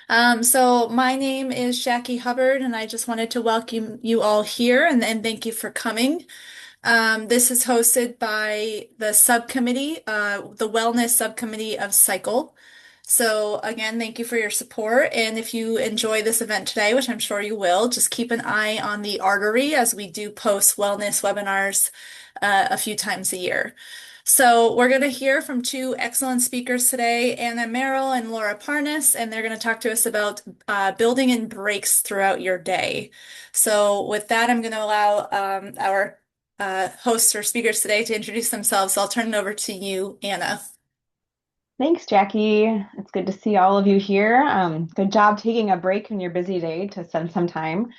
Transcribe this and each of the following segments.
So my name is Jackie Hubbard, and I just wanted to welcome you all here and thank you for coming. This is hosted by the subcommittee, the Wellness Subcommittee of Cycle. So again, thank you for your support. And if you enjoy this event today, which I'm sure you will, just keep an eye on the artery as we do post wellness webinars a few times a year. So we're going to hear from two excellent speakers today, Anna Merrill and Laura Parnas, and they're going to talk to us about building in breaks throughout your day. So with that, I'm going to allow our hosts or speakers today to introduce themselves. So I'll turn it over to you, Anna. Thanks, Jackie. It's good to see all of you here. Good job taking a break in your busy day to spend some time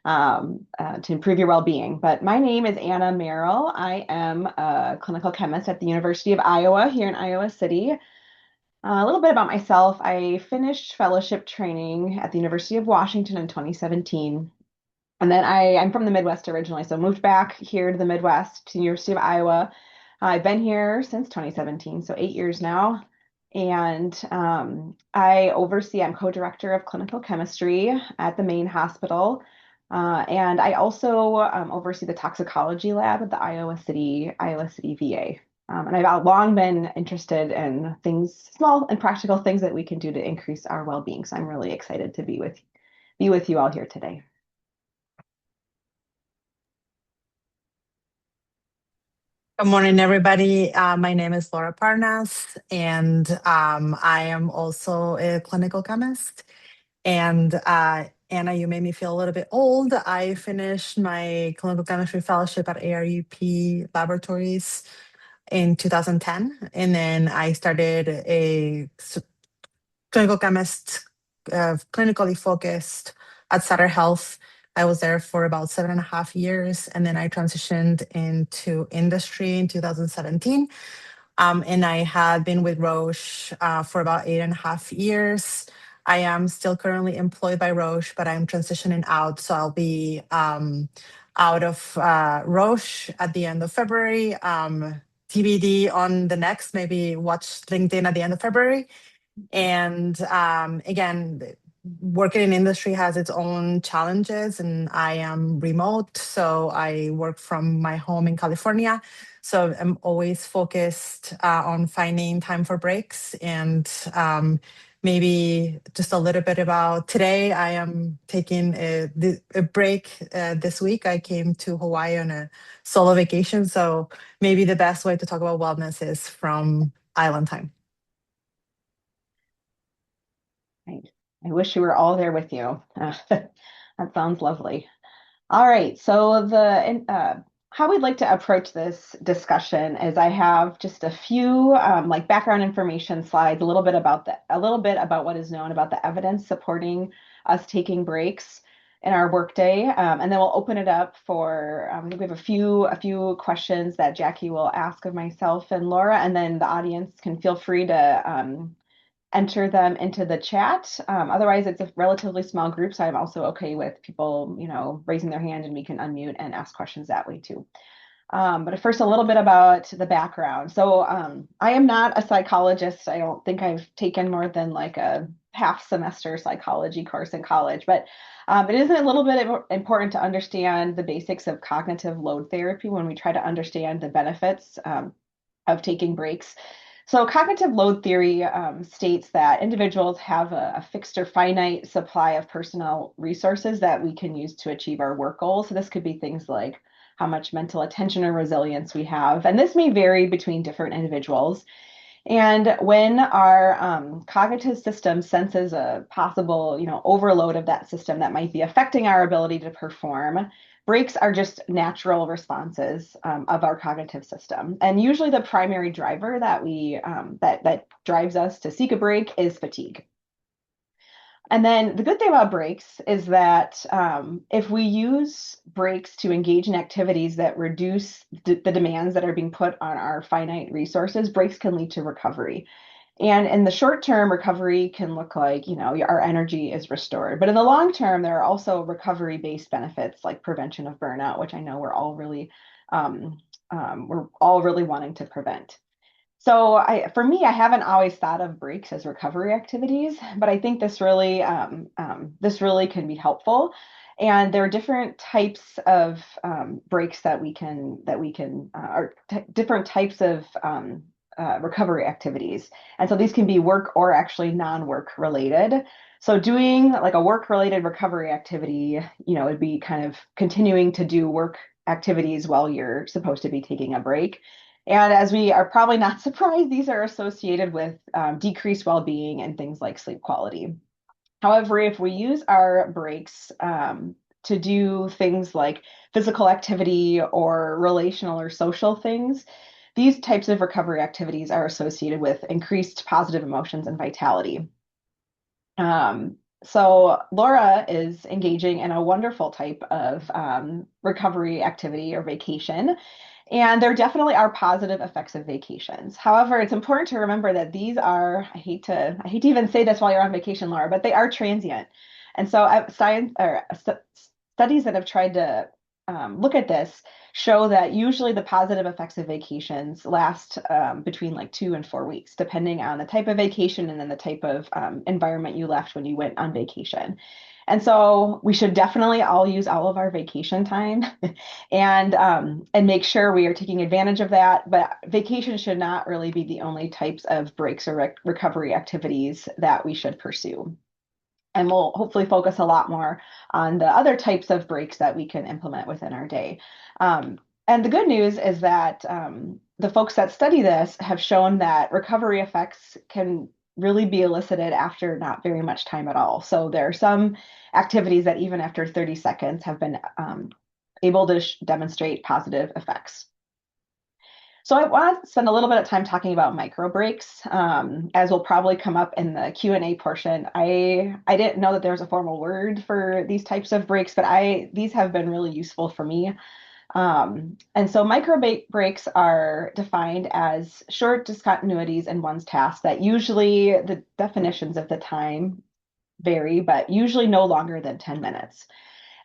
to improve your well-being. But my name is Anna Merrill. I am a clinical chemist at the University of Iowa here in Iowa City. A little bit about myself. I finished fellowship training at the University of Washington in 2017. And then I'm from the Midwest originally, so moved back here to the Midwest to the University of Iowa. I've been here since 2017, so 8 years now. And I'm co-director of clinical chemistry at the main hospital. And I also oversee the toxicology lab at the Iowa City VA. And I've long been interested in things, small and practical things that we can do to increase our well-being. So I'm really excited to be with you all here today. Good morning, everybody. My name is Laura Parnas, and I am also a clinical chemist. And Anna, you made me feel a little bit old. I finished my clinical chemistry fellowship at ARUP Laboratories in 2010, and then I started clinical chemist, clinically focused at Sutter Health. I was there for about 7.5 years, and then I transitioned into industry in 2017. And I had been with Roche for about 8.5 years. I am still currently employed by Roche, but I'm transitioning out. So I'll be out of Roche at the end of February. TBD on the next, maybe watch LinkedIn at the end of February. And again, working in industry has its own challenges, and I am remote, so I work from my home in California. So I'm always focused on finding time for breaks. And maybe just a little bit about today. I am taking a break this week. I came to Hawaii on a solo vacation. So maybe the best way to talk about wellness is from island time. Right. I wish we were all there with you. That sounds lovely. All right. So how we'd like to approach this discussion is I have just a few like background information slides, a little bit about what is known about the evidence supporting us taking breaks in our workday, and then we'll open it up for we have a few questions that Jackie will ask of myself and Laura, and then the audience can feel free to enter them into the chat. Otherwise, it's a relatively small group, so I'm also okay with people, raising their hand and we can unmute and ask questions that way too. But first, a little bit about the background. So I am not a psychologist. I don't think I've taken more than like a half semester psychology course in college, but it is a little bit important to understand the basics of cognitive load therapy when we try to understand the benefits of taking breaks. So cognitive load theory states that individuals have a fixed or finite supply of personal resources that we can use to achieve our work goals. So this could be things like how much mental attention or resilience we have. And this may vary between different individuals. And when our cognitive system senses a possible, overload of that system that might be affecting our ability to perform, breaks are just natural responses of our cognitive system. And usually, the primary driver that drives us to seek a break is fatigue. And then the good thing about breaks is that if we use breaks to engage in activities that reduce the demands that are being put on our finite resources, breaks can lead to recovery. And in the short term, recovery can look like, our energy is restored. But in the long term, there are also recovery-based benefits like prevention of burnout, which I know we're all really wanting to prevent. For me, I haven't always thought of breaks as recovery activities, but I think this really can be helpful. And there are different types of breaks or different types of recovery activities. And so these can be work or actually non-work related. So doing like a work-related recovery activity, would be kind of continuing to do work activities while you're supposed to be taking a break. And as we are probably not surprised, these are associated with decreased well-being and things like sleep quality. However, if we use our breaks to do things like physical activity or relational or social things, these types of recovery activities are associated with increased positive emotions and vitality. So Laura is engaging in a wonderful type of recovery activity or vacation. And there definitely are positive effects of vacations. However, it's important to remember that these are, I hate to even say this while you're on vacation, Laura, but they are transient. And so studies that have tried to look at this show that usually the positive effects of vacations last between like 2 and 4 weeks, depending on the type of vacation and then the type of environment you left when you went on vacation. And so we should definitely all use all of our vacation time and make sure we are taking advantage of that. But vacation should not really be the only types of breaks or recovery activities that we should pursue. And we'll hopefully focus a lot more on the other types of breaks that we can implement within our day. And the good news is that the folks that study this have shown that recovery effects can really be elicited after not very much time at all. So there are some activities that even after 30 seconds have been able to demonstrate positive effects. So I want to spend a little bit of time talking about micro breaks, as will probably come up in the Q&A portion. I didn't know that there was a formal word for these types of breaks, but these have been really useful for me. And so micro breaks are defined as short discontinuities in one's task that usually the definitions of the time vary, but usually no longer than 10 minutes.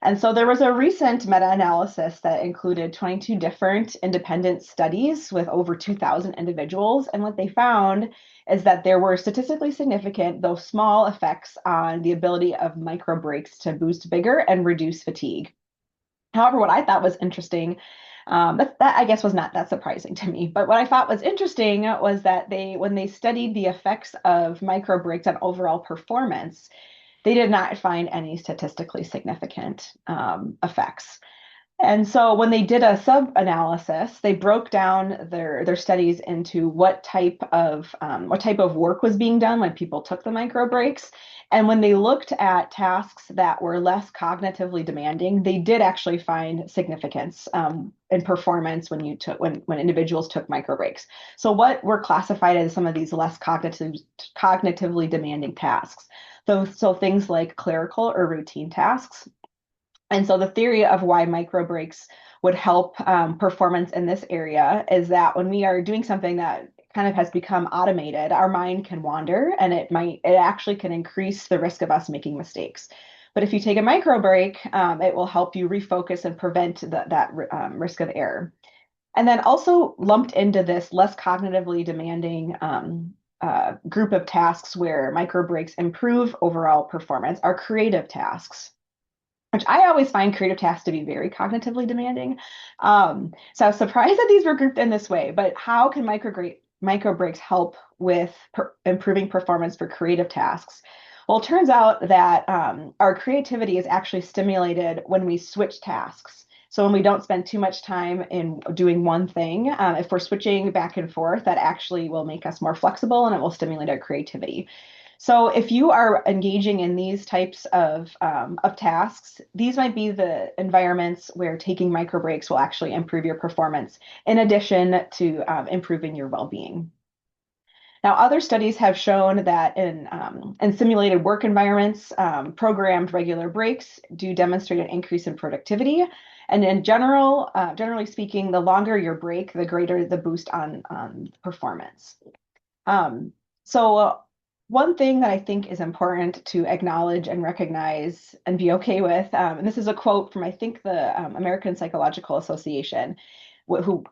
And so there was a recent meta-analysis that included 22 different independent studies with over 2,000 individuals. And what they found is that there were statistically significant, though small, effects on the ability of micro breaks to boost vigor and reduce fatigue. However, what I thought was interesting, that I guess was not that surprising to me, but what I thought was interesting was that when they studied the effects of micro breaks on overall performance, they did not find any statistically significant effects. And so when they did a sub-analysis, they broke down their studies into what type of work was being done when people took the micro breaks. And when they looked at tasks that were less cognitively demanding, they did actually find significance in performance when individuals took micro breaks. So what were classified as some of these less cognitively demanding tasks? So things like clerical or routine tasks. And so the theory of why micro breaks would help performance in this area is that when we are doing something that kind of has become automated, our mind can wander and it actually can increase the risk of us making mistakes. But if you take a micro break, it will help you refocus and prevent that risk of error. And then also lumped into this less cognitively demanding group of tasks where micro breaks improve overall performance are creative tasks, which I always find creative tasks to be very cognitively demanding. So I was surprised that these were grouped in this way, but how can micro breaks help with improving performance for creative tasks? Well, it turns out that our creativity is actually stimulated when we switch tasks. So when we don't spend too much time in doing one thing, if we're switching back and forth, that actually will make us more flexible and it will stimulate our creativity. So if you are engaging in these types of tasks, these might be the environments where taking micro breaks will actually improve your performance in addition to improving your well-being. Now, other studies have shown that in simulated work environments, programmed regular breaks do demonstrate an increase in productivity. And in generally speaking, the longer your break, the greater the boost on performance. So one thing that I think is important to acknowledge and recognize and be okay with, and this is a quote from, I think, the American Psychological Association, who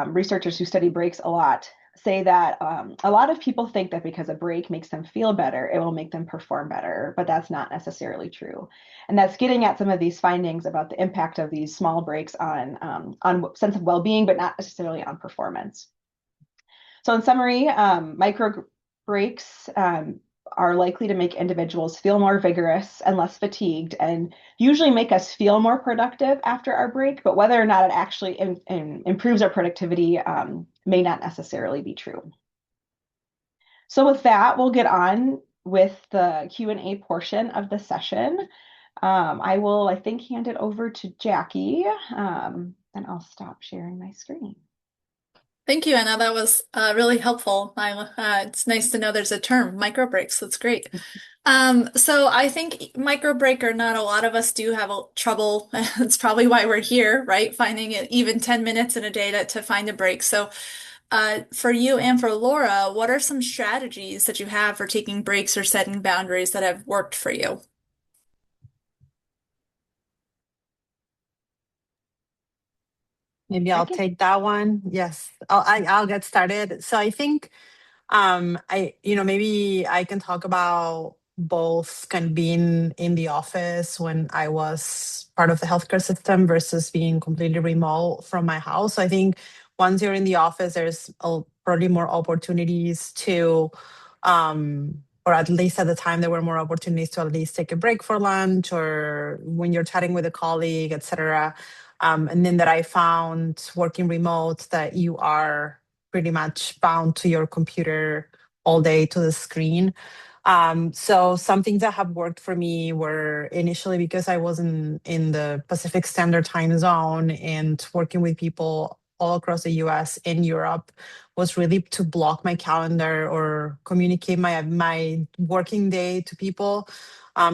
researchers who study breaks a lot. say that a lot of people think that because a break makes them feel better, it will make them perform better, but that's not necessarily true. And that's getting at some of these findings about the impact of these small breaks on sense of well-being, but not necessarily on performance. So in summary, micro breaks are likely to make individuals feel more vigorous and less fatigued and usually make us feel more productive after our break, but whether or not it actually improves our productivity may not necessarily be true. So with that, we'll get on with the Q&A portion of the session. I will, I think, hand it over to Jackie, and I'll stop sharing my screen. Thank you, Anna. That was really helpful. It's nice to know there's a term, micro breaks. That's great. So I think micro break or not, a lot of us do have trouble. It's probably why we're here, right? Finding it even 10 minutes in a day to find a break. So for you and for Laura, what are some strategies that you have for taking breaks or setting boundaries that have worked for you? Maybe I I'll can. take that one. Yes, I'll get started. So I think maybe I can talk about both kind of being in the office when I was part of the healthcare system versus being completely remote from my house. So I think once you're in the office, there's probably more opportunities to, or at least at the time, there were more opportunities to at least take a break for lunch or when you're chatting with a colleague, etc. And then that I found working remote that you are pretty much bound to your computer all day to the screen. So some things that have worked for me were initially because I was in the Pacific Standard Time Zone and working with people all across the US and Europe was really to block my calendar or communicate my working day to people.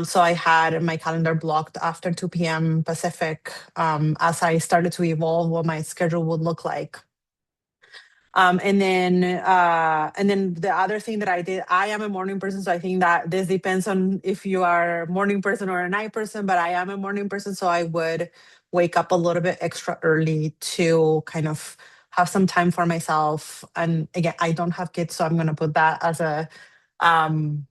So I had my calendar blocked after 2 p.m. Pacific as I started to evolve what my schedule would look like. And then the other thing that I did, I am a morning person, so I think that this depends on if you are a morning person or a night person, but I am a morning person, so I would wake up a little bit extra early to kind of have some time for myself. And again, I don't have kids, so I'm going to put that um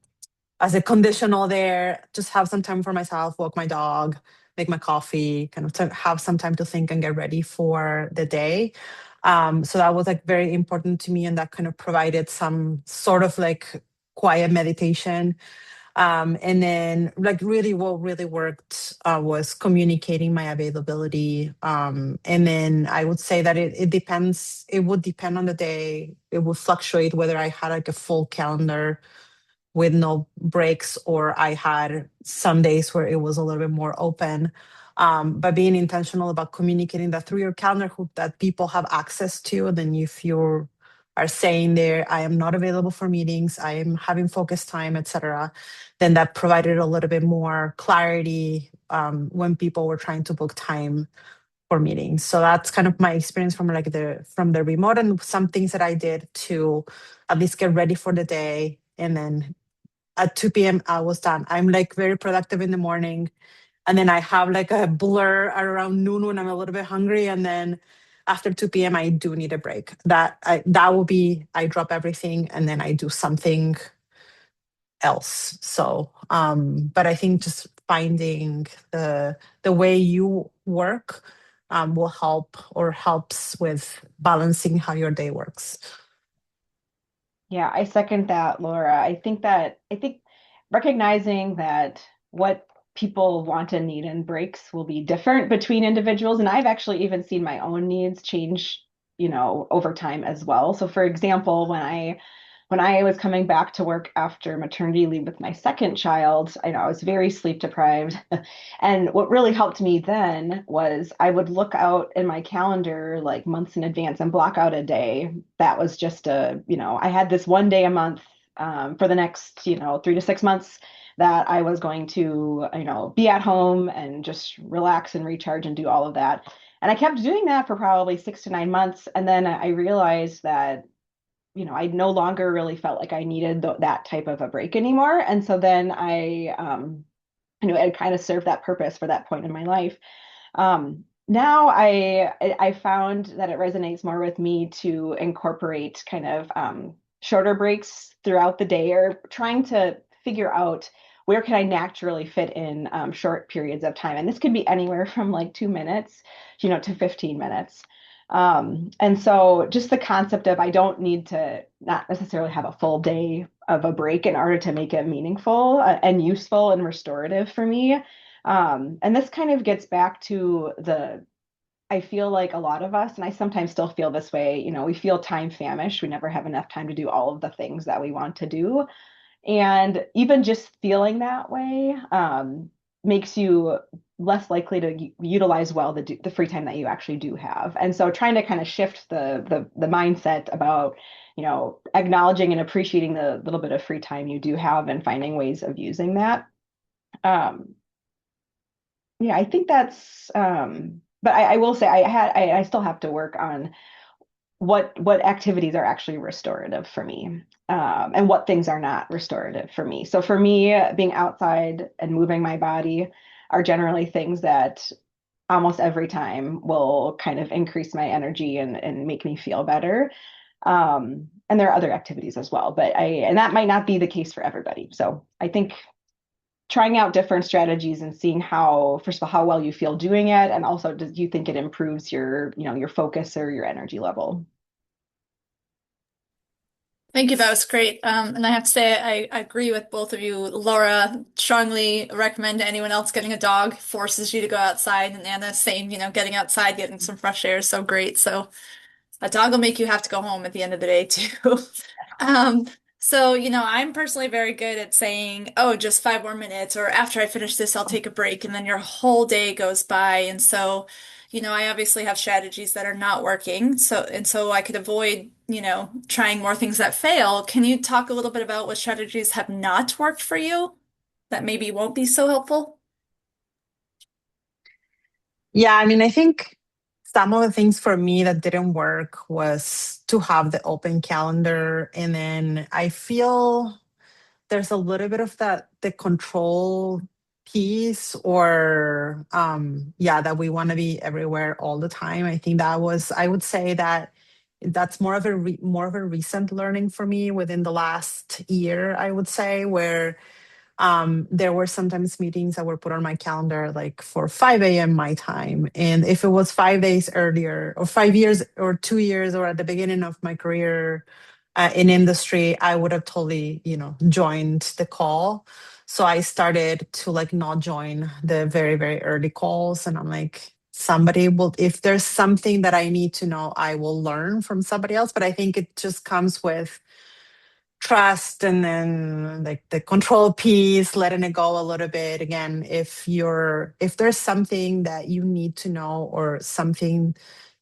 as a conditional there, just have some time for myself, walk my dog, make my coffee, kind of to have some time to think and get ready for the day. So that was like very important to me, and that kind of provided some sort of like quiet meditation. And then like really what really worked was communicating my availability. And then I would say that it depends, it would depend on the day. It would fluctuate whether I had like a full calendar with no breaks, or I had some days where it was a little bit more open. But being intentional about communicating that through your calendar that people have access to, and then if you are saying there, I am not available for meetings, I am having focus time, etc., then that provided a little bit more clarity when people were trying to book time for meetings. So that's kind of my experience from like the remote, and some things that I did to at least get ready for the day. And then at 2 p.m. I was done. I'm like very productive in the morning. And then I have like a blur around noon when I'm a little bit hungry. And then after 2 p.m. I do need a break. That will be, I drop everything and then I do something else. So but I think just finding the way you work will help or helps with balancing how your day works. Yeah, I second that, Laura. I think recognizing that what people want and need in breaks will be different between individuals. And I've actually even seen my own needs change, over time as well. So for example, when I was coming back to work after maternity leave with my second child, I know I was very sleep deprived. And what really helped me then was I would look out in my calendar like months in advance and block out a day. That was just I had this one day a month for the next, 3 to 6 months that I was going to, be at home and just relax and recharge and do all of that. And I kept doing that for probably 6 to 9 months. And then I realized that I no longer really felt like I needed that type of a break anymore. And so then I, it kind of served that purpose for that point in my life. Um, Now I found that it resonates more with me to incorporate kind of shorter breaks throughout the day, or trying to figure out where can I naturally fit in short periods of time. And this could be anywhere from like 2 minutes, to 15 minutes. And so just the concept of I don't need to not necessarily have a full day of a break in order to make it meaningful and useful and restorative for me. And this kind of gets back to I feel like a lot of us, and I sometimes still feel this way, we feel time famished. We never have enough time to do all of the things that we want to do. And even just feeling that way makes you less likely to utilize well the free time that you actually do have. And so trying to kind of shift the mindset about, acknowledging and appreciating the little bit of free time you do have and finding ways of using that. Um, yeah, I think that's but I will say I still have to work on what activities are actually restorative for me, and what things are not restorative for me. So for me, being outside and moving my body are generally things that almost every time will kind of increase my energy and make me feel better. And there are other activities as well, and that might not be the case for everybody. So I think trying out different strategies and seeing how, first of all, how well you feel doing it, and also do you think it improves your focus or your energy level? Thank you. That was great. And I have to say, I agree with both of you. Laura, strongly recommend to anyone else getting a dog, forces you to go outside. And Anna, same, getting outside, getting some fresh air is so great. So a dog will make you have to go home at the end of the day too. Um, so, I'm personally very good at saying, oh, just 5 more minutes, or after I finish this, I'll take a break, and then your whole day goes by. And so, I obviously have strategies that are not working. So I could avoid, trying more things that fail. Can you talk a little bit about what strategies have not worked for you that maybe won't be so helpful? Yeah, I mean, I think some of the things for me that didn't work was to have the open calendar. And then I feel there's a little bit of the control piece, or yeah, that we want to be everywhere all the time. I think I would say that that's more of a recent learning for me within the last year, I would say, where there were sometimes meetings that were put on my calendar like for 5 a.m. my time. And if it was 5 days earlier, or 5 years, or 2 years, or at the beginning of my career in industry, I would have totally, joined the call. So I started to like not join the very, very early calls. And I'm like, somebody will, if there's something that I need to know, I will learn from somebody else. But I think it just comes with trust, and then like the control piece, letting it go a little bit. Again, if there's something that you need to know, or something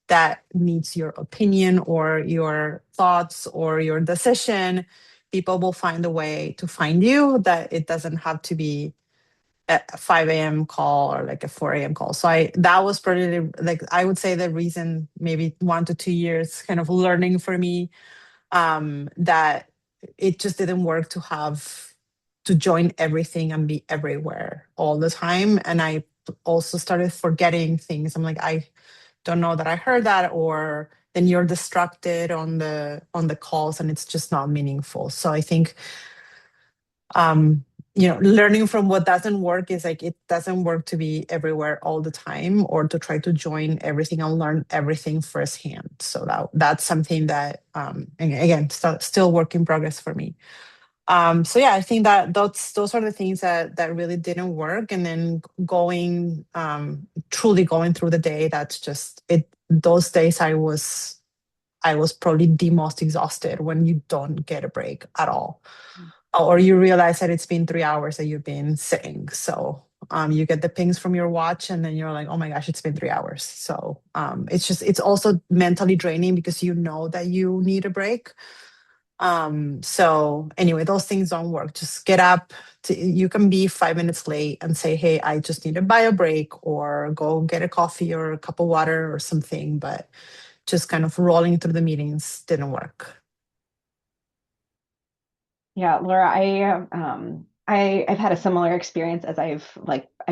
that needs your opinion or your thoughts or your decision, people will find a way to find you, that it doesn't have to be a 5 a.m. call or like a 4 a.m. call. So that was probably, like, I would say the reason, maybe 1 to 2 years kind of learning for me, that it just didn't work to join everything and be everywhere all the time. And I also started forgetting things. I'm like, I don't know that I heard that, or then you're distracted on the calls, and it's just not meaningful. So I think um learning from what doesn't work is like, it doesn't work to be everywhere all the time, or to try to join everything and learn everything firsthand. So that's something that and again, still work in progress for me. So yeah, I think that those are the things that really didn't work. And then truly going through the day, that's just it. Those days I was probably the most exhausted, when you don't get a break at all, or you realize that it's been 3 hours that you've been sitting. So you get the pings from your watch, and then you're like, oh my gosh, it's been 3 hours. So it's also mentally draining, because you know that you need a break. So anyway, those things don't work. Just get up. You can be 5 minutes late and say, hey, I just need to buy a break, or go get a coffee or a cup of water or something. But just kind of rolling through the meetings didn't work. Yeah, Laura, I've had a similar experience as I'm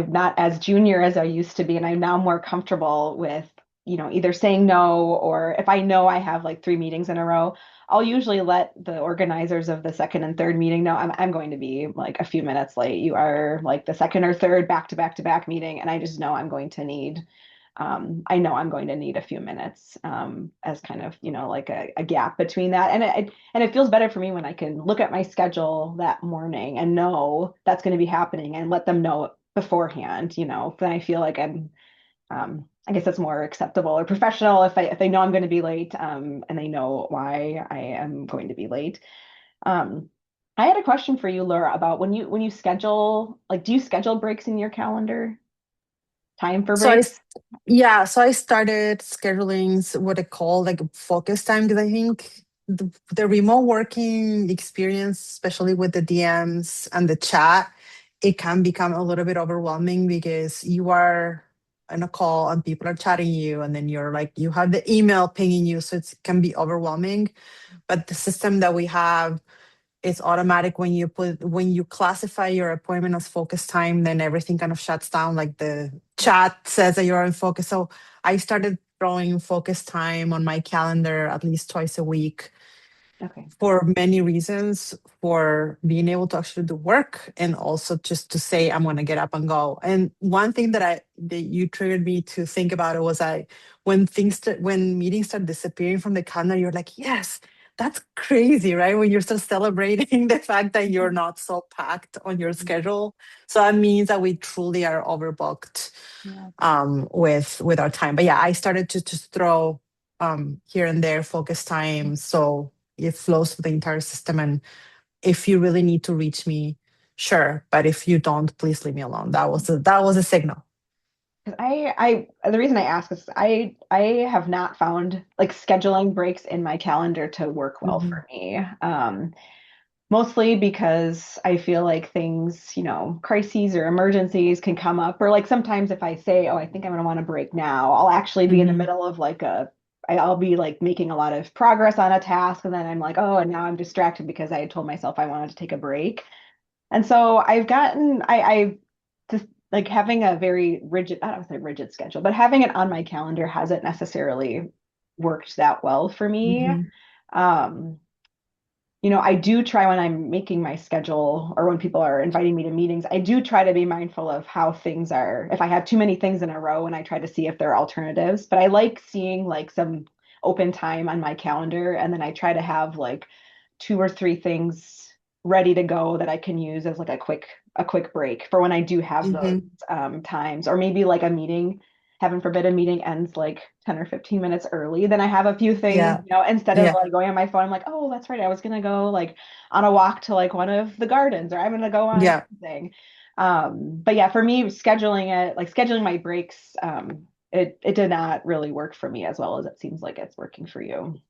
not as junior as I used to be, and I'm now more comfortable with, either saying no, or if I know I have like 3 meetings in a row, I'll usually let the organizers of the second and third meeting know I'm going to be like a few minutes late. You are like the second or third back to back to back meeting, and I just know I know I'm going to need a few minutes as kind of, like a gap between that. And it feels better for me when I can look at my schedule that morning and know that's going to be happening and let them know beforehand, then I feel like I guess that's more acceptable or professional if they know I'm going to be late, and they know why I am going to be late. Um, I had a question for you, Laura, about when you schedule, like, do you schedule breaks in your calendar? Time for So I, breaks? s- yeah, so I started scheduling what I call like focus time because I think the remote working experience, especially with the DMs and the chat, it can become a little bit overwhelming because you are on a call and people are chatting you, and then you're like, you have the email pinging you, so it can be overwhelming. But the system that we have, it's automatic when you classify your appointment as focus time, then everything kind of shuts down. Like the chat says that you're in focus. So I started throwing focus time on my calendar at least twice a week Okay. for many reasons, for being able to actually do work and also just to say I'm going to get up and go. And one thing that you triggered me to think about it was when meetings start disappearing from the calendar, you're like, yes, that's crazy, right? When you're still celebrating the fact that you're not so packed on your schedule. So that means that we truly are overbooked Yeah. with our time. But yeah, I started to just throw here and there focus time so it flows through the entire system. And if you really need to reach me, sure. But if you don't, please leave me alone. That was a signal. 'Cause the reason I ask is I have not found like scheduling breaks in my calendar to work well Hmm. for me. Mostly because I feel like things, crises or emergencies can come up. Or like sometimes if I say, oh, I think I'm gonna want to break now, I'll actually be in the Hmm. middle of I'll be like making a lot of progress on a task, and then I'm like, oh, and now I'm distracted because I had told myself I wanted to take a break. And so I've just like having a very rigid, I don't want to say rigid schedule, but having it on my calendar hasn't necessarily worked that well for me. Hmm. Um, I do try when I'm making my schedule or when people are inviting me to meetings, I do try to be mindful of how things are. If I have too many things in a row, and I try to see if there are alternatives, but I like seeing like some open time on my calendar, and then I try to have like 2 or 3 things ready to go that I can use as like a quick break for when I do have those Hmm. times, or maybe like a meeting, heaven forbid a meeting ends like 10 or 15 minutes early, then I have a few things, Yeah. instead of Yeah. like going on my phone, I'm like, oh, that's right, I was gonna go like on a walk to like one of the gardens, or I'm gonna go on Yeah. something. But yeah, for me, scheduling my breaks, it did not really work for me as well as it seems like it's working for you.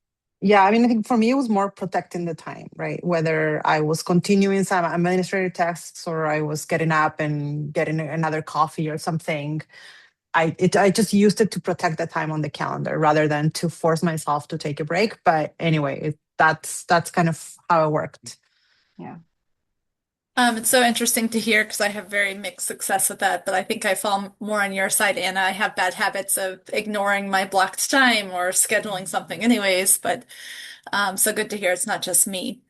Yeah, I mean, I think for me, it was more protecting the time, right? Whether I was continuing some administrative tasks or I was getting up and getting another coffee or something. I just used it to protect the time on the calendar rather than to force myself to take a break. But anyway, that's kind of how it worked. Yeah. It's so interesting to hear because I have very mixed success with that, but I think I fall more on your side, Anna. I have bad habits of ignoring my blocked time or scheduling something anyways, but so good to hear it's not just me.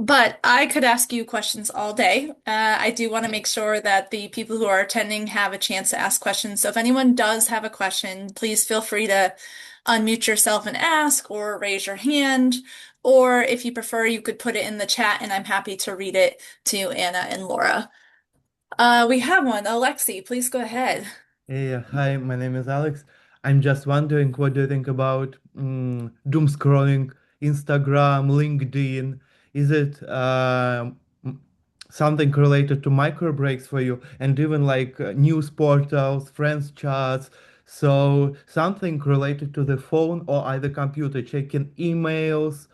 But I could ask you questions all day. I do want to make sure that the people who are attending have a chance to ask questions. So if anyone does have a question, please feel free to unmute yourself and ask, or raise your hand. Or if you prefer, you could put it in the chat and I'm happy to read it to Anna and Laura. We have one. Alexi, please go ahead. Hey, hi, my name is Alex. I'm just wondering, what do you think about doom scrolling, Instagram, LinkedIn? Is it something related to micro breaks for you, and even like news portals, friends chats? So something related to the phone or either computer, checking emails,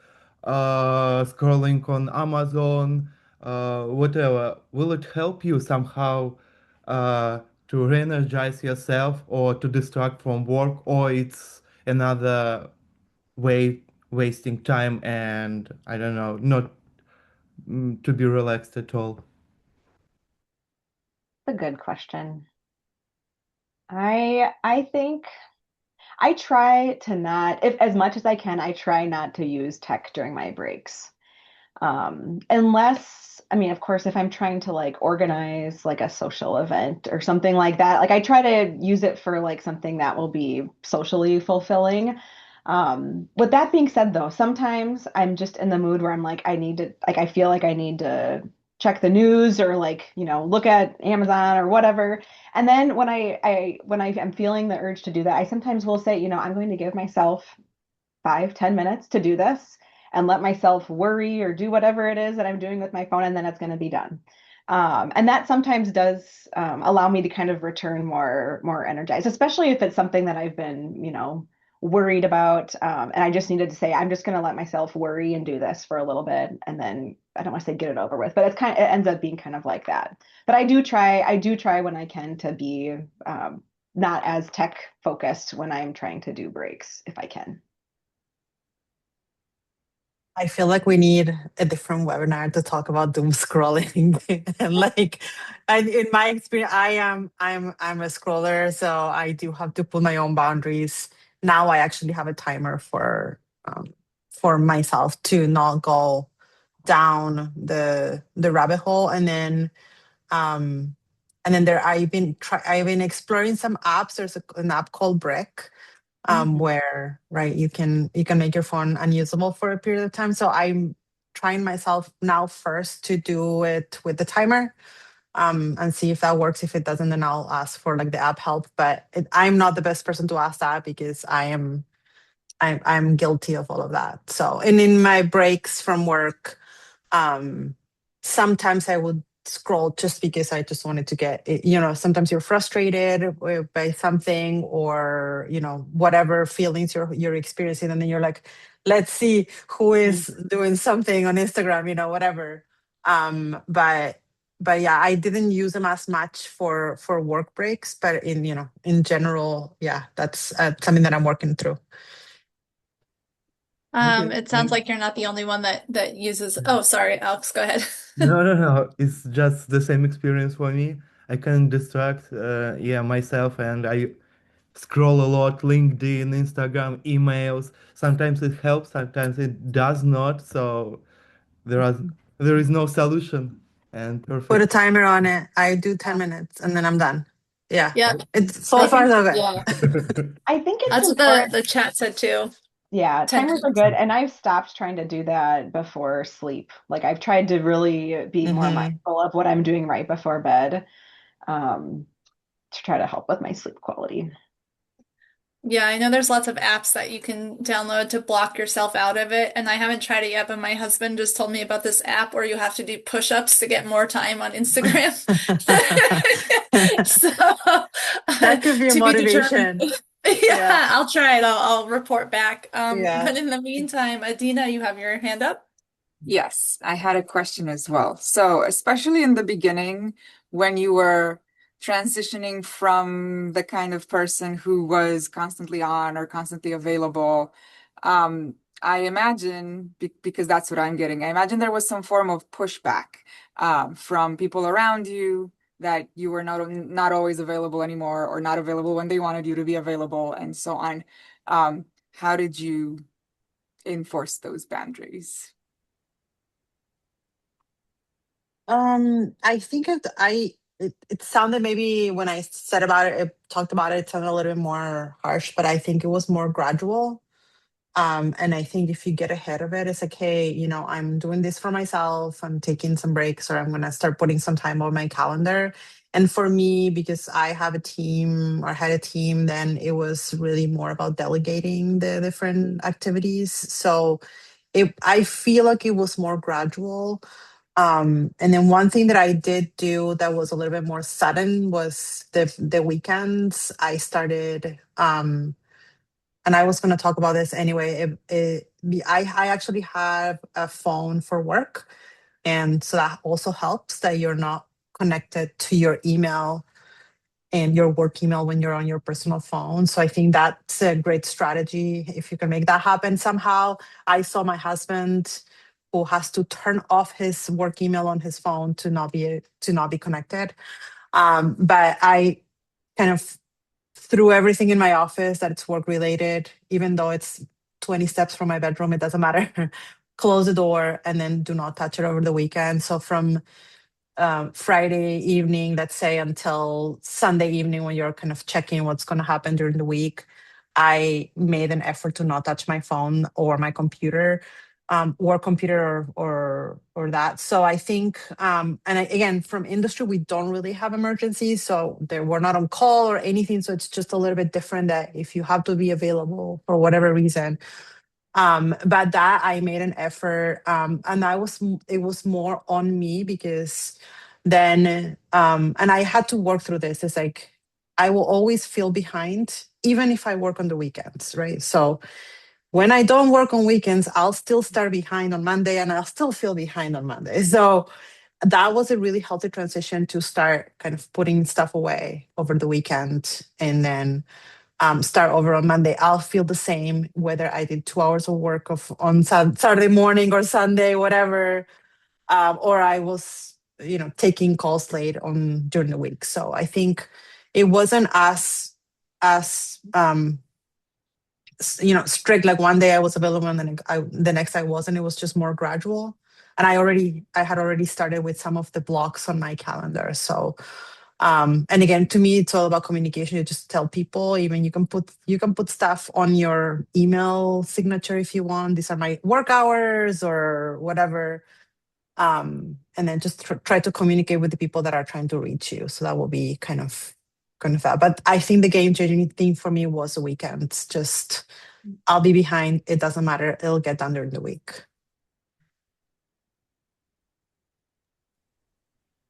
scrolling on Amazon, whatever. Will it help you somehow? Uh, to re-energize yourself or to distract from work, or it's another way wasting time and I don't know, not to be relaxed at all. a good question. I think I try to not, if as much as I can, I try not to use tech during my breaks. Unless, I mean, of course, if I'm trying to like organize like a social event or something like that, like I try to use it for like something that will be socially fulfilling. With that being said, though, sometimes I'm just in the mood where I'm like, I need to, like, I feel like I need to check the news or like, look at Amazon or whatever. And then when I am feeling the urge to do that, I sometimes will say, I'm going to give myself 5, 10 minutes to do this and let myself worry or do whatever it is that I'm doing with my phone, and then it's going to be done. And that sometimes does allow me to kind of return more energized, especially if it's something that I've been, worried about. And I just needed to say, I'm just going to let myself worry and do this for a little bit, and then I don't want to say get it over with, but it ends up being kind of like that. But I do try when I can to be not as tech focused when I'm trying to do breaks if I can. I feel like we need a different webinar to talk about doom scrolling. And like, in my experience, I'm a scroller, so I do have to put my own boundaries. Now I actually have a timer for myself to not go down the rabbit hole, um and then I've been exploring some apps. There's an app called Brick, Mhm. where right you can make your phone unusable for a period of time. So I'm trying myself now first to do it with the timer, and see if that works. If it doesn't, then I'll ask for like the app help. But I'm not the best person to ask that because I'm guilty of all of that. So, and in my breaks from work, um, sometimes I would scroll just because I just wanted to get it. Sometimes you're frustrated by something, or whatever feelings you're experiencing, and then you're like, let's see who is doing something on Instagram, whatever. But yeah, I didn't use them as much for work breaks, but in general, yeah, that's something that I'm working through. Okay. It sounds like you're not the only one that uses. Oh, sorry, Alex, go ahead. No, no, no. It's just the same experience for me. I can distract, yeah, myself, and I scroll a lot, LinkedIn, Instagram, emails. Sometimes it helps, sometimes it does not. So there are there is no solution. And Put a perfect. timer on it. I do 10 Yeah. minutes and then I'm done. Yeah. Yeah, It's so I far think so good. yeah, I think it's that's what the important. the chat said too. Yeah, 10 timers are minutes. good. And I've stopped trying to do that before sleep. Like I've tried to really be more Hmm. mindful of what I'm doing right before bed, um, to try to help with my sleep quality. Yeah, I know there's lots of apps that you can download to block yourself out of it, and I haven't tried it yet, but my husband just told me about this app where you have to do push-ups to get more time on Instagram. So, That could be a to be determined. motivation. Yeah, Yeah. I'll try it. I'll report back. Yeah. But in the meantime, Adina, you have your hand up. Yes, I had a question as well. So, especially in the beginning, when you were transitioning from the kind of person who was constantly on or constantly available, I imagine, because that's what I'm getting, I imagine there was some form of pushback from people around you that you were not always available anymore, or not available when they wanted you to be available, and so on. How did you enforce those boundaries? I think it sounded, maybe when I said about it, talked about it, it sounded a little bit more harsh, but I think it was more gradual. And I think if you get ahead of it, it's like, hey, I'm doing this for myself. I'm taking some breaks, or I'm gonna start putting some time on my calendar. And for me, because I have a team or had a team, then it was really more about delegating the different activities. So I feel like it was more gradual. And then one thing that I did do that was a little bit more sudden was the weekends. I started, and I was going to talk about this anyway. I actually have a phone for work, and so that also helps that you're not connected to your email and your work email when you're on your personal phone. So I think that's a great strategy if you can make that happen somehow. I saw my husband, who has to turn off his work email on his phone to not be connected. But I kind of threw everything in my office that it's work related, even though it's 20 steps from my bedroom, it doesn't matter. Close the door and then do not touch it over the weekend. So from Friday evening, let's say, until Sunday evening, when you're kind of checking what's going to happen during the week, I made an effort to not touch my phone or my computer, work computer or that. So I think, again, from industry, we don't really have emergencies, so we're not on call or anything. So it's just a little bit different that if you have to be available for whatever reason, but that I made an effort, and it was more on me because then, and I had to work through this. It's like I will always feel behind, even if I work on the weekends, right? So when I don't work on weekends, I'll still start behind on Monday, and I'll still feel behind on Monday. So that was a really healthy transition to start kind of putting stuff away over the weekend, and then start over on Monday. I'll feel the same whether I did 2 hours of work on Saturday morning or Sunday, whatever, or I was, taking calls late on during the week. So I think it wasn't as strict. Like one day I was available and then the next I wasn't. It was just more gradual. And I had already started with some of the blocks on my calendar. So and again, to me, it's all about communication. You just tell people. Even you can put stuff on your email signature if you want. These are my work hours or whatever. And then just try to communicate with the people that are trying to reach you. So that will be kind of that. But I think the game changing thing for me was the weekends. Just I'll be behind. It doesn't matter. It'll get done during the week.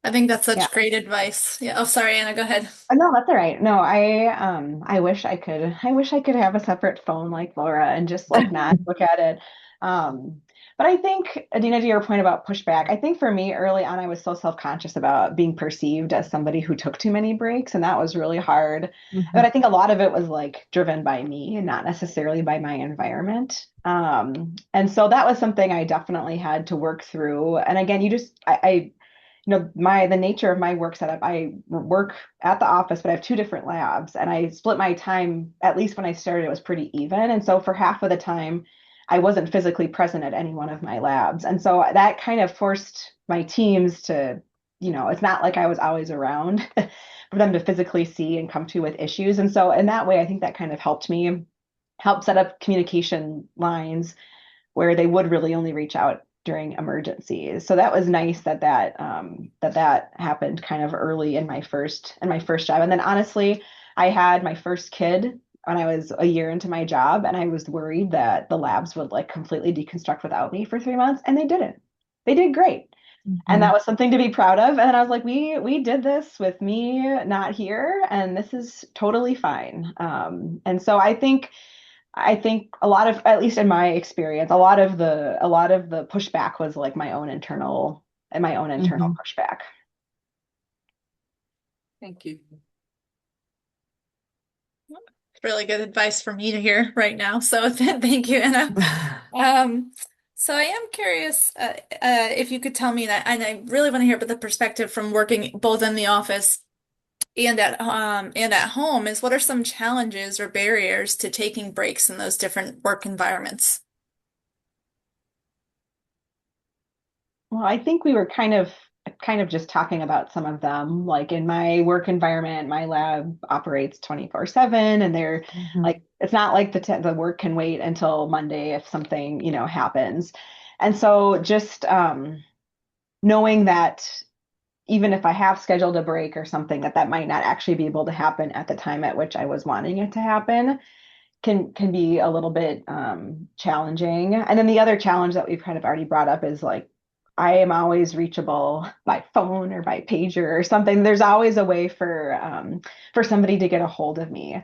I think that's Yeah. such great advice. Yeah. Oh, sorry, Anna, go ahead. No, that's all right. No, I wish I could have a separate phone like Laura and just like not look at it. Um, but I think, Adina, to your point about pushback, I think for me early on, I was so self-conscious about being perceived as somebody who took too many breaks, and that was really hard. But Mhm. I think a lot of it was like driven by me and not necessarily by my environment. And so that was something I definitely had to work through. And again, I the nature of my work setup, I work at the office, but I have two different labs, and I split my time. At least when I started, it was pretty even, and so for half of the time I wasn't physically present at any one of my labs, and so that kind of forced my teams to, it's not like I was always around for them to physically see and come to with issues. And so in that way, I think that kind of helped me help set up communication lines where they would really only reach out during emergencies. So that was nice that happened kind of early in my first job. And then honestly, I had my first kid when I was a year into my job, and I was worried that the labs would like completely deconstruct without me for 3 months, and they didn't. They did great. And that Mhm. was something to be proud of. And then I was like, we did this with me not here, and this is totally fine. And so I think a lot of, at least in my experience, a lot of the pushback was like my own internal Mhm. pushback. Thank you. Really good advice for me to hear right now. So thank you, Anna. Um, so I am curious if you could tell me that, and I really want to hear about the perspective from working both in the office and at home, is what are some challenges or barriers to taking breaks in those different work environments? Well, I think we were kind of just talking about some of them. Like in my work environment, my lab operates 24/7, and they're Mhm. like, it's not like the work can wait until Monday if something, happens. And so just knowing that even if I have scheduled a break or something, that might not actually be able to happen at the time at which I was wanting it to happen can be a little bit challenging. And then the other challenge that we've kind of already brought up is like I am always reachable by phone or by pager or something. There's always a way for somebody to get a hold of me.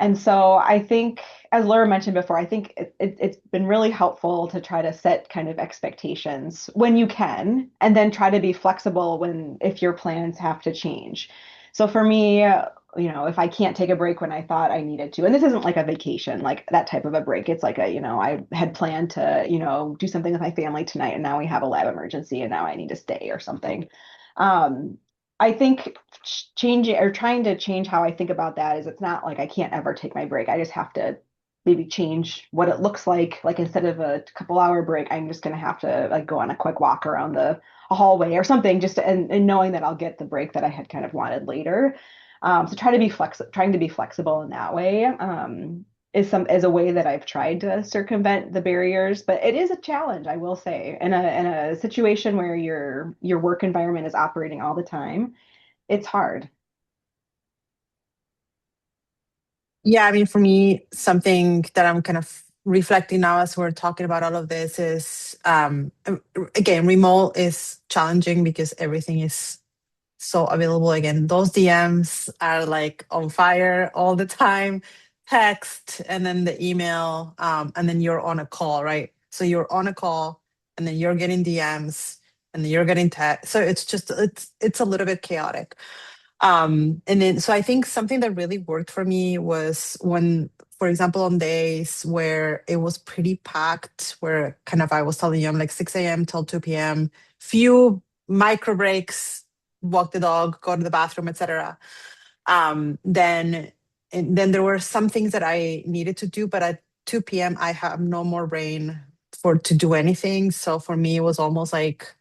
And so I think, as Laura mentioned before, I think it's been really helpful to try to set kind of expectations when you can, and then try to be flexible if your plans have to change. So for me, if I can't take a break when I thought I needed to, and this isn't like a vacation, like that type of a break. It's like I had planned to, do something with my family tonight, and now we have a lab emergency, and now I need to stay or something. Um, I think changing or trying to change how I think about that is it's not like I can't ever take my break. I just have to maybe change what it looks like. Like instead of a couple hour break, I'm just gonna have to like go on a quick walk around the a hallway or something, just to, and knowing that I'll get the break that I had kind of wanted later. So trying to be flexible in that way. Is a way that I've tried to circumvent the barriers, but it is a challenge, I will say, in a situation where your work environment is operating all the time, it's hard. Yeah, I mean, for me, something that I'm kind of reflecting now as we're talking about all of this is, again, remote is challenging because everything is so available. Again, those DMs are like on fire all the time, text, and then the email, and then you're on a call, right? So you're on a call, and then you're getting DMs, and then you're getting text. So it's a little bit chaotic. And then, so I think something that really worked for me was when, for example, on days where it was pretty packed, where kind of I was telling you, I'm like 6 a.m. till 2 p.m., few micro breaks, walk the dog, go to the bathroom, etc. Then, and then there were some things that I needed to do, but at 2 p.m. I have no more brain for to do anything. So for me, it was almost like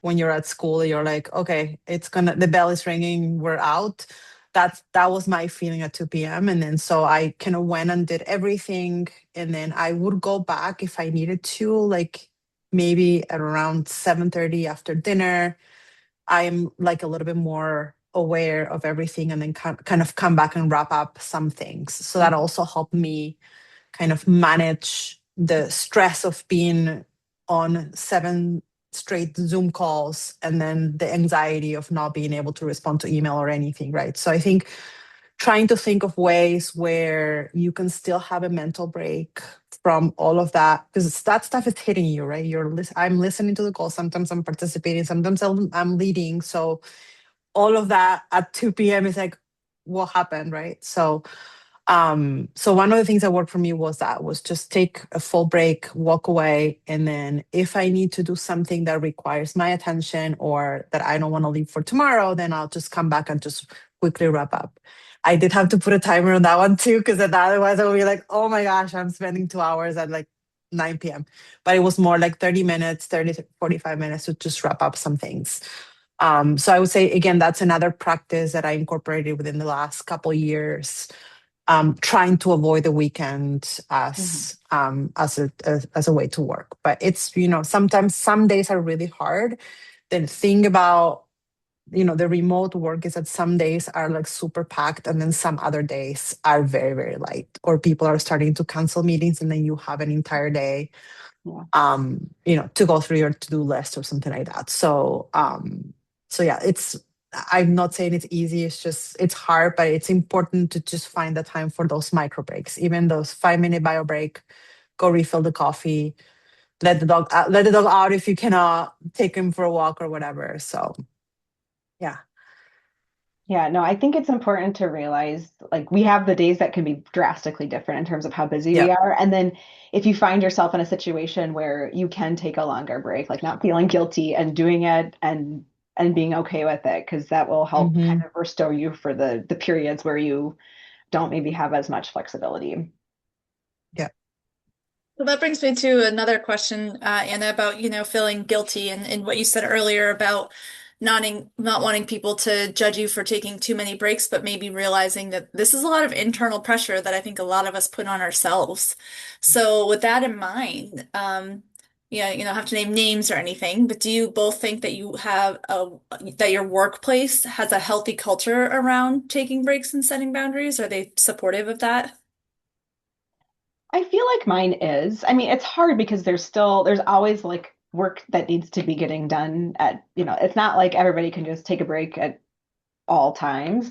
when you're at school, you're like, okay, the bell is ringing, we're out. That was my feeling at 2 p.m. And then so I kind of went and did everything. And then I would go back if I needed to, like maybe at around 7:30 after dinner. I'm like a little bit more aware of everything and then kind of come back and wrap up some things. So that Mhm. also helped me kind of manage the stress of being on 7 straight Zoom calls and then the anxiety of not being able to respond to email or anything, right? So I think trying to think of ways where you can still have a mental break from all of that, because that stuff is hitting you, right? I'm listening to the call, sometimes I'm participating, sometimes I'm leading. So all of that at 2 p.m. is like, what happened, right? So one of the things that worked for me was just take a full break, walk away, and then if I need to do something that requires my attention or that I don't want to leave for tomorrow, then I'll just come back and just quickly wrap up. I did have to put a timer on that one too, because otherwise I would be like, oh my gosh, I'm spending 2 hours at like 9 p.m. But it was more like 30 minutes, 30 to 45 minutes to just wrap up some things. So I would say, again, that's another practice that I incorporated within the last couple years, trying to avoid the weekend Mhm. as a way to work. But it's, sometimes some days are really hard. The thing about the remote work is that some days are like super packed, and then some other days are very, very light, or people are starting to cancel meetings, and then you have an entire day Yeah. to go through your to-do list or something like that. So yeah, I'm not saying it's easy, it's hard, but it's important to just find the time for those micro breaks, even those 5-minute bio break, go refill the coffee, let the dog out if you cannot take him for a walk or whatever. So yeah. Yeah, no, I think it's important to realize like we have the days that can be drastically different in terms of how busy we Yep. are. And then if you find yourself in a situation where you can take a longer break, like not feeling guilty and doing it and being okay with it, because that will help kind Hmm. of restore you for the periods where you don't maybe have as much flexibility. Yep. Well, that brings me to another question, Anna, about, feeling guilty and what you said earlier about not wanting people to judge you for taking too many breaks, but maybe realizing that this is a lot of internal pressure that I think a lot of us put on ourselves. So with that in mind, yeah, you don't have to name names or anything, but do you both think that that your workplace has a healthy culture around taking breaks and setting boundaries? Are they supportive of that? I feel like mine is. I mean, it's hard because there's always like work that needs to be getting done it's not like everybody can just take a break at all times.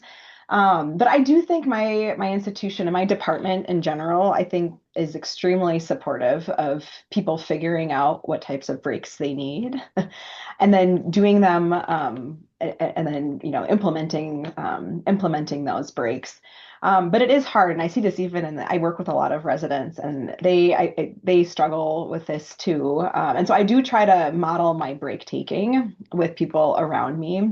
But I do think my institution and my department in general, I think is extremely supportive of people figuring out what types of breaks they need and then doing them and then implementing those breaks. But it is hard, and I see this even I work with a lot of residents, and they struggle with this too. And so I do try to model my break taking with people around me,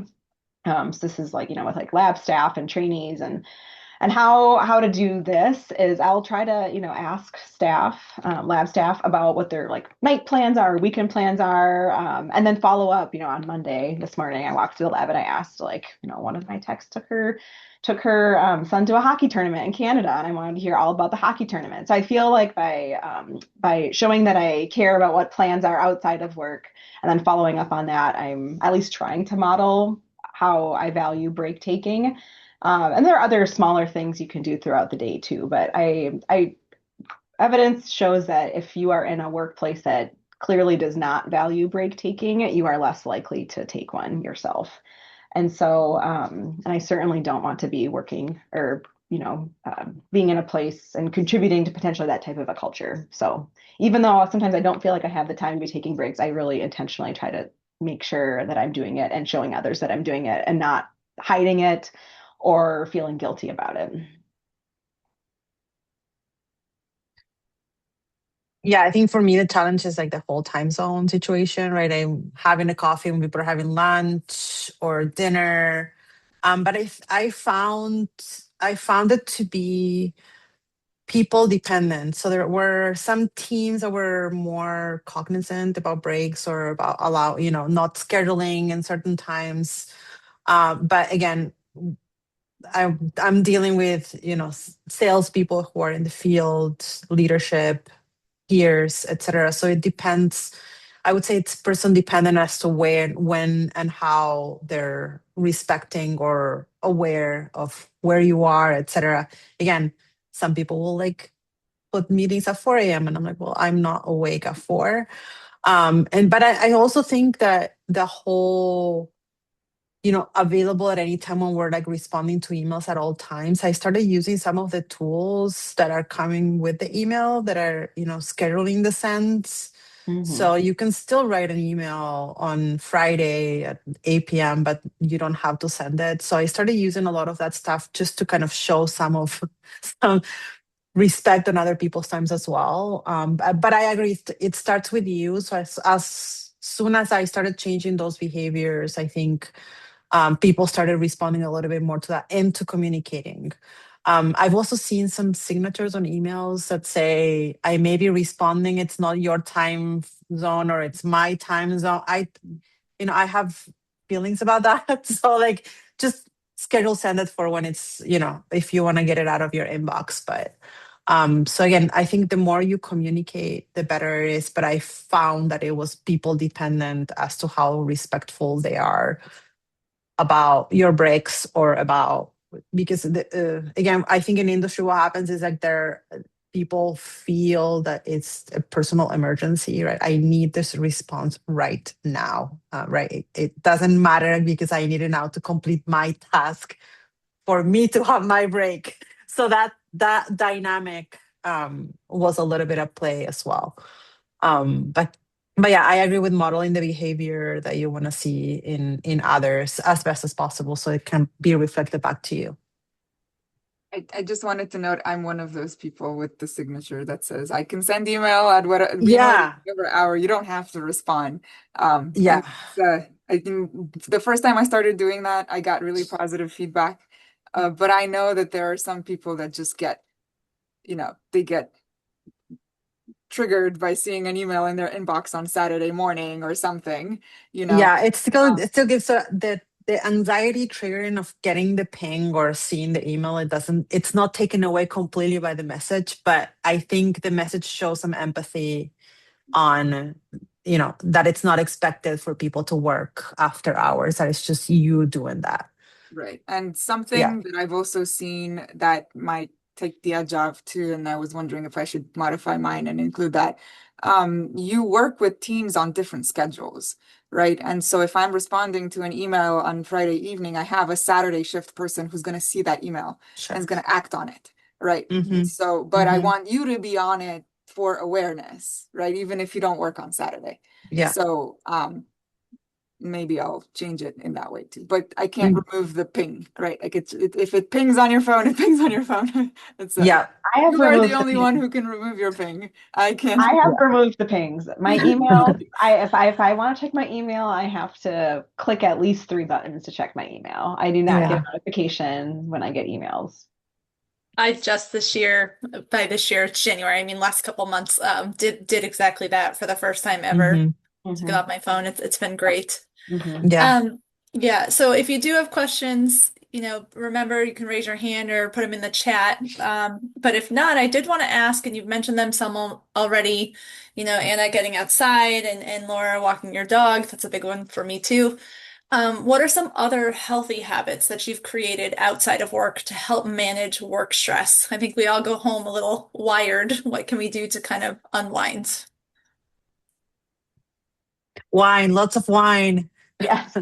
So this is like, with like lab staff and trainees, and how to do this is I'll try to, ask staff, lab staff, about what their like night plans are, weekend plans are, and then follow up. On Monday this morning, I walked to the lab and I asked, like, one of my techs took her son to a hockey tournament in Canada, and I wanted to hear all about the hockey tournament. So I feel like by showing that I care about what plans are outside of work, and then following up on that, I'm at least trying to model how I value break taking. And there are other smaller things you can do throughout the day too. But I evidence shows that if you are in a workplace that clearly does not value break taking, you are less likely to take one yourself. And so, and I certainly don't want to be working or, being in a place and contributing to potentially that type of a culture. So even though sometimes I don't feel like I have the time to be taking breaks, I really intentionally try to make sure that I'm doing it and showing others that I'm doing it and not hiding it or feeling guilty about it. Yeah, I think for me the challenge is like the whole time zone situation, right? I'm having a coffee when people are having lunch or dinner. But I found it to be people dependent. So there were some teams that were more cognizant about breaks or about not scheduling in certain times. But again, I'm dealing with salespeople who are in the field, leadership, peers, etc. So it depends. I would say it's person dependent as to where, when, and how they're respecting or aware of where you are, etc. Again, some people will like put meetings at 4 a.m. and I'm like, well, I'm not awake at 4. And but I also think that the whole available at any time when we're like responding to emails at all times. I started using some of the tools that are coming with the email that are, scheduling the sends. Mm-hmm. So you can still write an email on Friday at 8 p.m., but you don't have to send it. So I started using a lot of that stuff just to kind of show some of some respect on other people's times as well. But I agree, it starts with you. So as soon as I started changing those behaviors, I think people started responding a little bit more to that and to communicating. I've also seen some signatures on emails that say, I may be responding, it's not your time zone or it's my time zone. I have feelings about that. So like just schedule send it for when it's, if you want to get it out of your inbox. But so again, I think the more you communicate, the better it is. But I found that it was people dependent as to how respectful they are about your breaks or about because again, I think in industry what happens is like people feel that it's a personal emergency, right? I need this response right now, right? It doesn't matter because I need it now to complete my task for me to have my break. So that dynamic was a little bit at play as well. But yeah, I agree with modeling the behavior that you want to see in others as best as possible, so it can be reflected back to you. I just wanted to note I'm one of those people with the signature that says I can send email at Yeah, whatever hour. You don't have to respond. yeah, And I think the first time I started doing that, I got really positive feedback. But I know that there are some people that just they get triggered by seeing an email in their inbox on Saturday morning or something, you know. yeah. Um, It still gives the anxiety triggering of getting the ping or seeing the email. It's not taken away completely by the message, but I think the message shows some empathy on that it's not expected for people to work after hours, that it's just you doing that. Right. And Yeah, something that I've also seen that might take the edge off too, and I was wondering if I should modify mine and include that. You work with teams on different schedules, right? And so if I'm responding to an email on Friday evening, I have a Saturday shift person who's going to see that email and is sure. going to act on it, right? Mm-hmm. So, but I Mm-hmm. want you to be on it for awareness, right? Even if you don't work on Saturday. Yeah. So, maybe I'll change it in that way too. But I can't Mm, remove the ping, right? Like if it pings on your phone, it pings on your phone. It's yeah. I have you are the removed the only one pings. who can remove your ping. I can't. I have Yeah. removed the pings. My emails, if I want to check my email, I have to click at least three buttons to check my email. I do not get Yeah. a notification when I get emails. I just this year, by this year, it's January, I mean last couple months, did exactly that for the first time ever. Hmm. Took it Hmm. off my phone. It's been great. Hmm. Yeah. Um, yeah, so if you do have questions, remember you can raise your hand or put them in the chat. But if not, I did want to ask, and you've mentioned them some already, Anna getting outside and Laura walking your dog. That's a big one for me too. What are some other healthy habits that you've created outside of work to help manage work stress? I think we all go home a little wired. What can we do to kind of unwind? Wine, lots of wine. Yes.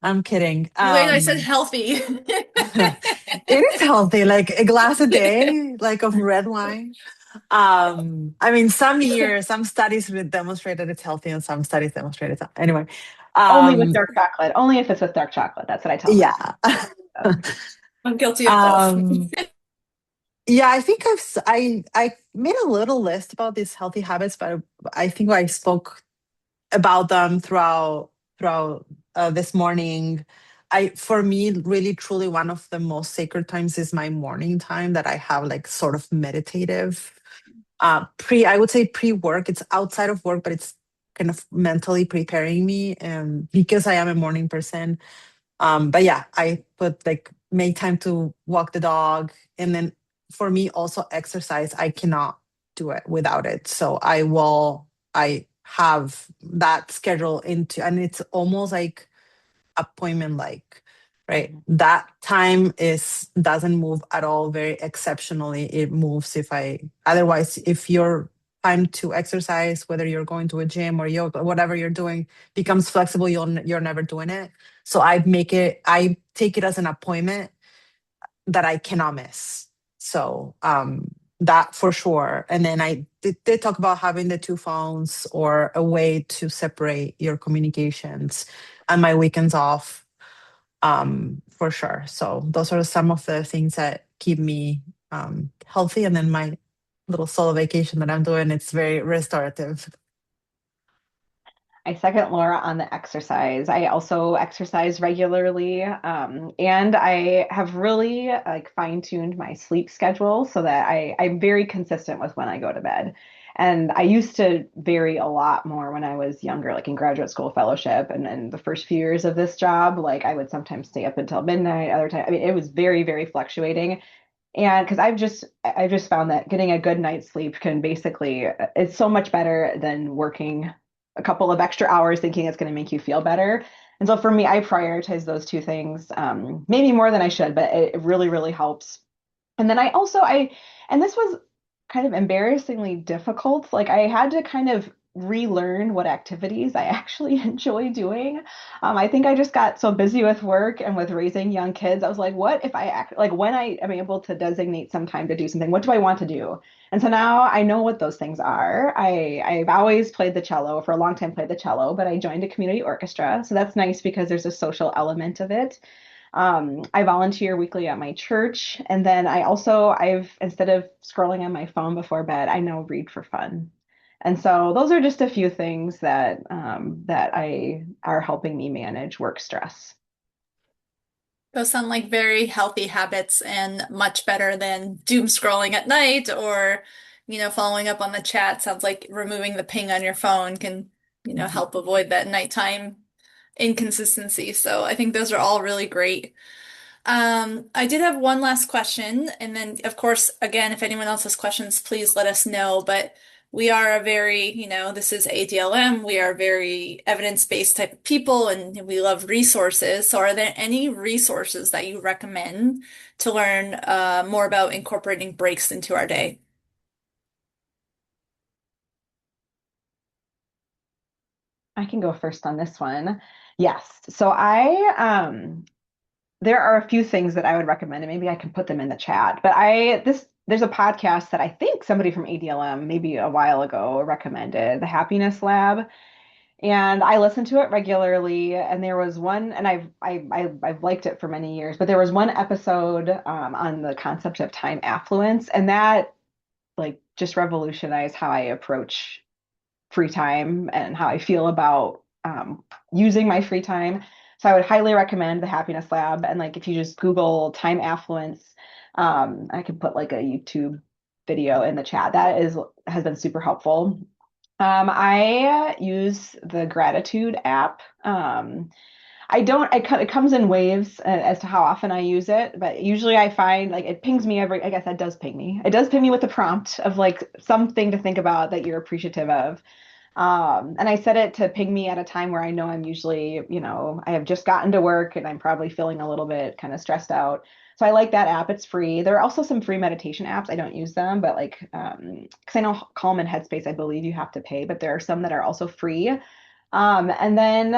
I'm kidding. Wait, I said healthy. It is healthy, like a glass a day, like of red wine. I mean, some years, some studies would demonstrate that it's healthy, and some studies demonstrate it's not. Anyway. Only with Um, dark chocolate. Only if it's with dark chocolate. That's what I tell yeah. myself. So, I'm guilty of both. um, yeah, I think I made a little list about these healthy habits, but I think I spoke about them throughout this morning. For me, really, truly, one of the most sacred times is my morning time that I have, like, sort of meditative. I would say pre-work. It's outside of work, but it's kind of mentally preparing me, because I am a morning person. But yeah, I put, like, make time to walk the dog. And then for me, also exercise, I cannot do it without it. So I have that schedule into, and it's almost like appointment like, right? mhm. That time doesn't move at all very exceptionally. It moves otherwise, if your time to exercise, whether you're going to a gym or yoga, whatever you're doing, becomes flexible, you're never doing it. So I take it as an appointment that I cannot miss. So that for sure. And then I did talk about having the two phones or a way to separate your communications and my weekends off, for sure. So those are some of the things that keep me healthy. And then my little solo vacation that I'm doing, it's very restorative. I second Laura on the exercise. I also exercise regularly, and I have really like fine-tuned my sleep schedule so that I'm very consistent with when I go to bed. And I used to vary a lot more when I was younger, like in graduate school fellowship, and the first few years of this job, like I would sometimes stay up until midnight, other time. I mean, it was very, very fluctuating. And because I've just found that getting a good night's sleep can basically it's so much better than working a couple of extra hours thinking it's going to make you feel better. And so for me, I prioritize those two things, maybe more than I should, but it really, really helps. And then and this was kind of embarrassingly difficult. Like I had to kind of relearn what activities I actually enjoy doing. I think I just got so busy with work and with raising young kids. I was like, what if I act like when I am able to designate some time to do something, what do I want to do? And so now I know what those things are. I've always played the cello for a long time, played the cello, but I joined a community orchestra. So that's nice because there's a social element of it. I volunteer weekly at my church, and then I've instead of scrolling on my phone before bed, I now read for fun. And so those are just a few things that I are helping me manage work stress. Those sound like very healthy habits and much better than doom scrolling at night or, following up on the chat. Sounds like removing the ping on your phone can, Mhm. help avoid that nighttime inconsistency. So I think those are all really great. I did have one last question, and then, of course, again, if anyone else has questions, please let us know. But we are a very, this is ADLM, we are very evidence-based type of people, and we love resources. So, are there any resources that you recommend to learn more about incorporating breaks into our day? I can go first on this one. Yes. So there are a few things that I would recommend, and maybe I can put them in the chat. But there's a podcast that I think somebody from ADLM maybe a while ago recommended, the Happiness Lab. And I listen to it regularly. And there was one, and I've liked it for many years, but there was one episode on the concept of time affluence, and that like just revolutionized how I approach free time and how I feel about using my free time. So I would highly recommend the Happiness Lab. And like if you just Google time affluence, I can put like a YouTube video in the chat. That is has been super helpful. I use the gratitude app. It comes in waves as to how often I use it, but usually I find like it pings me I guess that does ping me. It does ping me with a prompt of like something to think about that you're appreciative of. And I set it to ping me at a time where I know I'm usually, I have just gotten to work and I'm probably feeling a little bit kind of stressed out. So I like that app. It's free. There are also some free meditation apps. I don't use them, but like, because I know Calm and Headspace, I believe you have to pay, but there are some that are also free. And then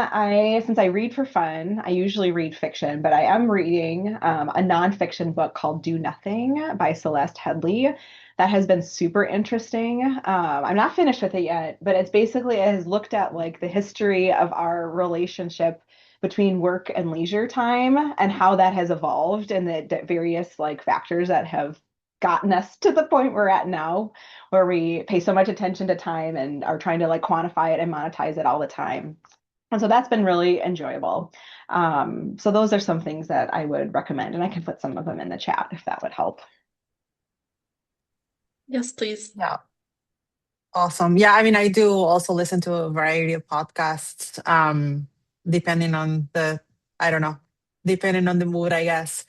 since I read for fun, I usually read fiction, but I am reading a nonfiction book called Do Nothing by Celeste Headley. That has been super interesting. I'm not finished with it yet, but it has looked at like the history of our relationship between work and leisure time and how that has evolved and the various like factors that have gotten us to the point we're at now where we pay so much attention to time and are trying to like quantify it and monetize it all the time. And so that's been really enjoyable. So those are some things that I would recommend, and I can put some of them in the chat if that would help. Yes, please. Yeah. Awesome. Yeah, I mean, I do also listen to a variety of podcasts, depending on I don't know, depending on the mood, I guess.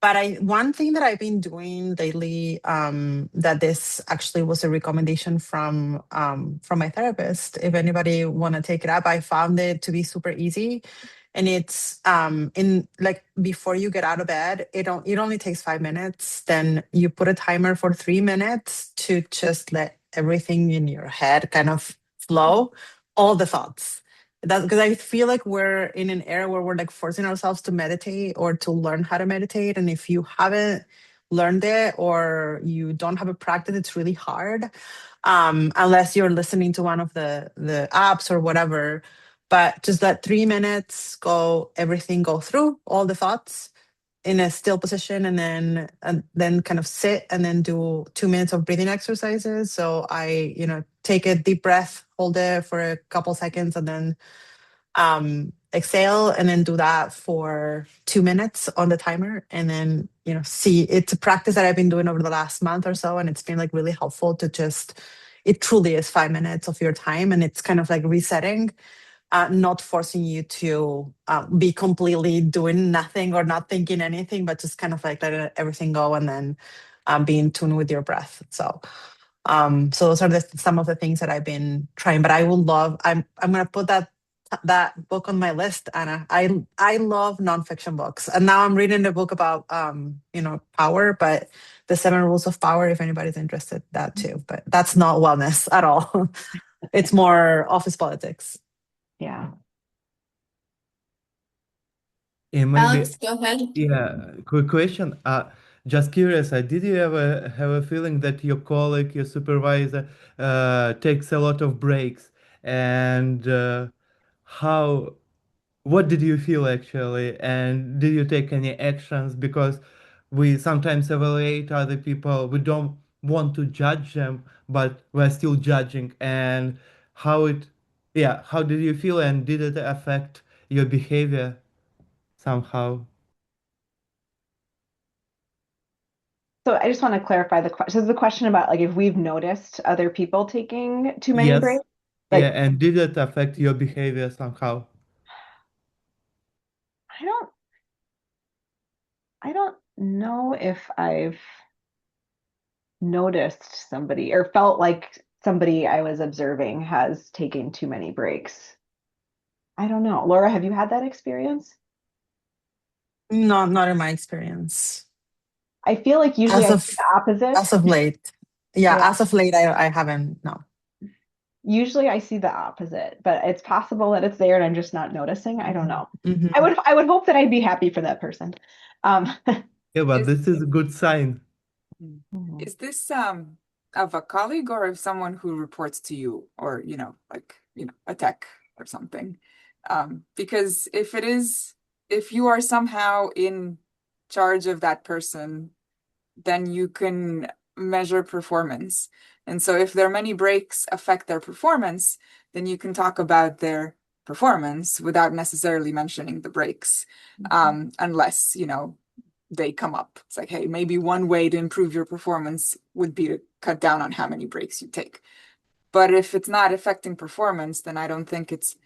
But one thing that I've been doing lately, that this actually was a recommendation from my therapist. If anybody want to take it up, I found it to be super easy, and it's in like before you get out of bed, it only takes 5 minutes. Then you put a timer for 3 minutes to just let everything in your head kind of flow, all the thoughts. That's because I feel like we're in an era where we're like forcing ourselves to meditate or to learn how to meditate. And if you haven't learned it or you don't have a practice, it's really hard. Unless you're listening to one of the apps or whatever. But just let 3 minutes go, everything go through, all the thoughts in a still position, and then kind of sit and then do 2 minutes of breathing exercises. So I, take a deep breath, hold it for a couple seconds, and then exhale, and then do that for 2 minutes on the timer. And then, see, it's a practice that I've been doing over the last month or so. And it's been like really helpful to just, it truly is 5 minutes of your time. And it's kind of like resetting, not forcing you to be completely doing nothing or not thinking anything, but just kind of like letting everything go, and then be in tune with your breath. So those are some of the things that I've been trying. But I'm gonna put that book on my list, Anna. I love nonfiction books, and now I'm reading a book about power, but the 7 Rules of Power. If anybody's interested, that too. But that's not wellness at all. It's more office politics. Yeah. And maybe, Alex, go ahead. yeah, quick question. Just curious, did you ever have a feeling that your colleague, your supervisor, takes a lot of breaks? And how, what did you feel actually? And did you take any actions? Because we sometimes evaluate other people. We don't want to judge them, but we're still judging. And how it, yeah, how did you feel? And did it affect your behavior somehow? So I just want to clarify the question. So the question about like if we've noticed other people taking too many Yes. breaks, Yeah, like and did it affect your behavior somehow? I don't I don't know if I've noticed somebody or felt like somebody I was observing has taken too many breaks. I don't know. Laura, have you had that experience? No, not in my experience. I feel like usually As I see of the opposite. as of late. Yeah, Yeah. as of late, I haven't. No. Usually I see the opposite, but it's possible that it's there and I'm just not noticing. I don't know. I Hmm. would I would hope that I'd be happy for that person. Um, Yeah, but Is this is a good sign. is this of a colleague or of someone who reports to you or, like, a tech? or something. Because if you are somehow in charge of that person, then you can measure performance. And so if their many breaks affect their performance, then you can talk about their performance without necessarily mentioning the breaks, unless, they come up. It's like, hey, maybe one way to improve your performance would be to cut down on how many breaks you take. But if it's not affecting performance, then I don't think it's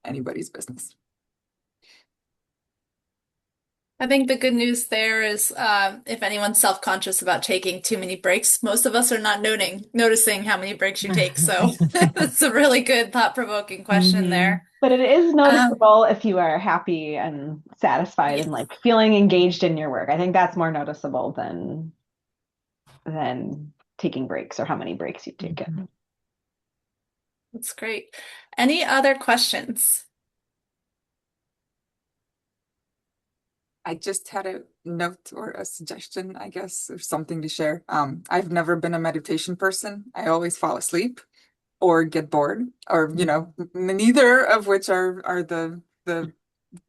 anybody's business. I think the good news there is if anyone's self-conscious about taking too many breaks, most of us are not noticing how many breaks you take. So it's a really good thought-provoking question Mhm. there. But it is Um, noticeable if you are happy and satisfied and yes, like feeling engaged in your work. I think that's more noticeable than taking breaks or how many breaks you've taken. that's great. Any other questions? I just had a note or a suggestion, I guess, or something to share. I've never been a meditation person. I always fall asleep or get bored, or neither of which are the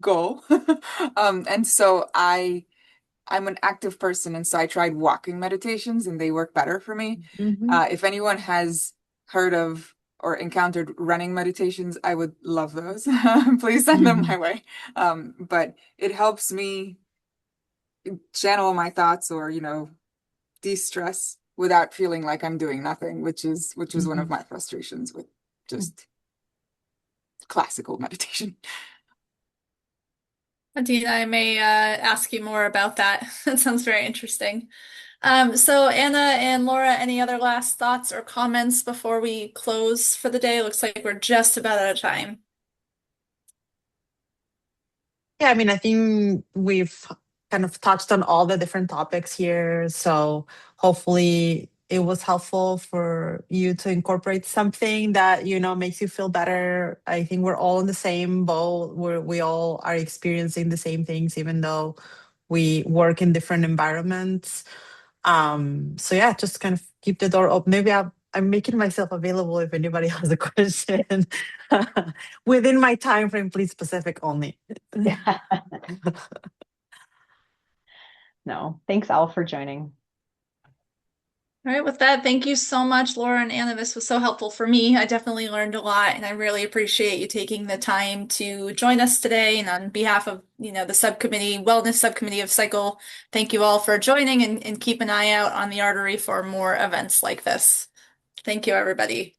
goal. And so I'm an active person, and so I tried walking meditations, and they work better for me. Mhm. If anyone has heard of or encountered running meditations, I would love those. Please send them my way. But it helps me channel my thoughts or, de-stress without feeling like I'm doing nothing, which is one of Mhm. my frustrations with just classical meditation. Adina, I may ask you more about that. That sounds very interesting. So Anna and Laura, any other last thoughts or comments before we close for the day? Looks like we're just about out of time. Yeah, I mean, I think we've kind of touched on all the different topics here. So hopefully it was helpful for you to incorporate something that, makes you feel better. I think we're all in the same boat where we all are experiencing the same things, even though we work in different environments. So yeah, just kind of keep the door open. Maybe I'm making myself available if anybody has a question within my time frame, please, specific only. Yeah. No, thanks all for joining. All right, with that, thank you so much, Laura and Anna. This was so helpful for me. I definitely learned a lot, and I really appreciate you taking the time to join us today. And on behalf of, the subcommittee, wellness subcommittee of Cycle, thank you all for joining and keep an eye out on the artery for more events like this. Thank you, everybody.